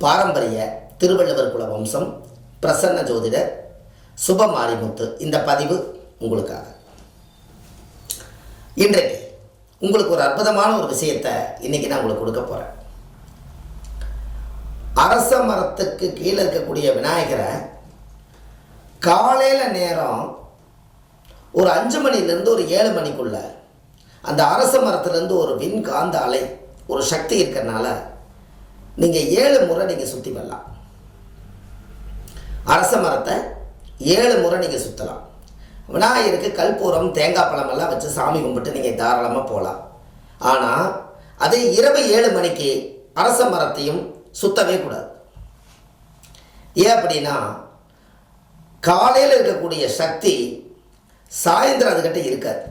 பாரம்பரிய திருவள்ளுவர் குல வம்சம் பிரசன்ன ஜோதிடர் சுபமாரிமுத்து. இந்த பதிவு உங்களுக்காக. இன்றைக்கு உங்களுக்கு ஒரு அற்புதமான ஒரு விஷயத்தை இன்னைக்கு நான் உங்களுக்கு கொடுக்க போகிறேன். அரச மரத்துக்கு கீழே இருக்கக்கூடிய விநாயகரை காலையில் நேரம் ஒரு 5 மணிலேருந்து ஒரு 7 மணிக்குள்ள அந்த அரச மரத்துலேருந்து ஒரு விண்காந்த அலை ஒரு சக்தி இருக்கிறனால நீங்கள் 7 முறை நீங்கள் சுற்றி வரலாம். அரச மரத்தை 7 முறை நீங்கள் சுற்றலாம். விநாயகருக்கு கற்பூரம் தேங்காய் பழமெல்லாம் வச்சு சாமி கும்பிட்டு நீங்கள் தாராளமாக போகலாம். ஆனால் அதே இரவு 7 மணிக்கு அரச மரத்தையும் சுத்தவே கூடாது. ஏன் அப்படின்னா, காலையில் இருக்கக்கூடிய சக்தி சாயந்தரம் அதுக்கிட்ட இருக்காது.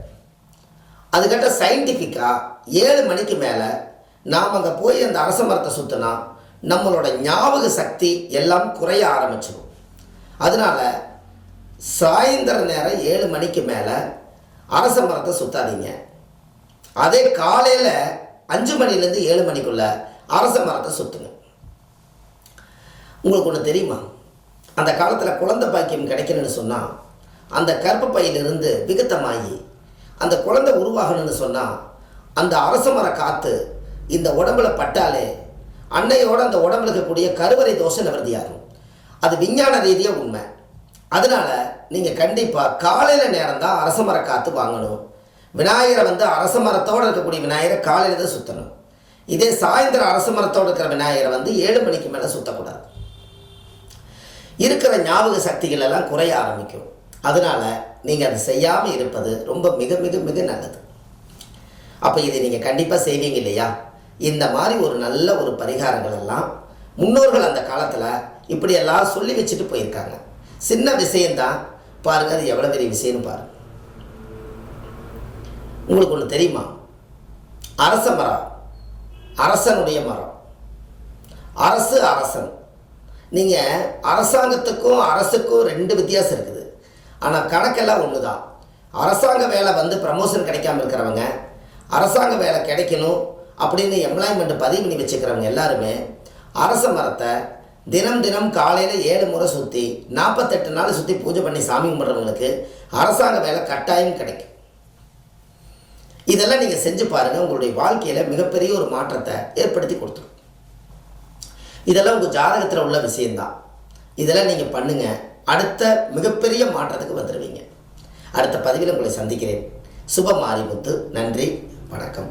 அதுக்கிட்ட சயின்டிஃபிக்காக 7 மணிக்கு மேலே நாம் அங்கே போய் அந்த அரச மரத்தை சுற்றினா நம்மளோட ஞாபக சக்தி எல்லாம் குறைய ஆரம்பிச்சிடும். அதனால் சாயந்தர நேரம் 7 மணிக்கு மேலே அரச மரத்தை சுற்றாதீங்க. அதே காலையில் 5 மணிலேருந்து 7 மணிக்குள்ள அரச மரத்தை சுற்றுங்க. உங்களுக்கு ஒன்று தெரியுமா, அந்த காலத்தில் குழந்தை பாக்கியம் கிடைக்கணும்னு சொன்னால் அந்த கர்ப்பப்பையிலிருந்து விகத்தமாகி அந்த குழந்தை உருவாகணும்னு சொன்னால் அந்த அரச மர காற்று இந்த உடம்புல பட்டாலே அன்னையோட அந்த உடம்புல இருக்கக்கூடிய கருவறை தோஷம் நிவர்த்தியாகும். அது விஞ்ஞான ரீதியாக உண்மை. அதனால் நீங்கள் கண்டிப்பாக காலையில் நேரம் தான் அரச மர காற்று வாங்கணும். விநாயகரை அரச மரத்தோடு இருக்கக்கூடிய விநாயகரை காலையில் தான் சுற்றணும். இதே சாயந்தரம் அரச மரத்தோடு இருக்கிற விநாயகரை 7 மணிக்கு மேலே சுற்றக்கூடாது. இருக்கிற ஞாபக சக்திகள் எல்லாம் குறைய ஆரம்பிக்கும். அதனால் நீங்கள் அதை செய்யாமல் இருப்பது ரொம்ப மிக மிக மிக நல்லது. அப்போ இதை நீங்கள் கண்டிப்பாக செய்வீங்க இல்லையா? இந்த மாதிரி ஒரு நல்ல ஒரு பரிகாரங்கள் எல்லாம் முன்னோர்கள் அந்த காலத்தில் இப்படியெல்லாம் சொல்லி வச்சுட்டு போயிருக்காங்க. சின்ன விஷயந்தான், பாருங்கள் அது எவ்வளோ பெரிய விஷயம்னு பாருங்கள். உங்களுக்கு ஒன்று தெரியுமா, அரச மரம் அரசனுடைய மரம். அரசு அரசன். நீங்கள் அரசாங்கத்துக்கும் அரசுக்கும் 2 வித்தியாசம் இருக்குது. ஆனால் கணக்கெல்லாம் ஒன்று தான். அரசாங்க வேலை ப்ரமோஷன் கிடைக்காமல் இருக்கிறவங்க, அரசாங்க வேலை கிடைக்கணும் அப்படின்னு எம்ப்ளாய்மெண்ட் பதிவு பண்ணி வச்சுக்கிறவங்க எல்லாருமே அரச மரத்தை தினம் தினம் காலையில் 7 முறை சுற்றி 48 நாள் சுற்றி பூஜை பண்ணி சாமி கும்பிட்றவங்களுக்கு அரசாங்க வேலை கட்டாயம் கிடைக்கும். இதெல்லாம் நீங்கள் செஞ்சு பாருங்கள். உங்களுடைய வாழ்க்கையில் மிகப்பெரிய ஒரு மாற்றத்தை ஏற்படுத்தி கொடுத்துரும். இதெல்லாம் உங்கள் ஜாதகத்தில் உள்ள விஷயந்தான். இதெல்லாம் நீங்கள் பண்ணுங்கள். அடுத்த மிகப்பெரிய மாற்றத்துக்கு வந்துடுவீங்க. அடுத்த பதிவில் உங்களை சந்திக்கிறேன். சுபமாரிமுத்து. நன்றி, வணக்கம்.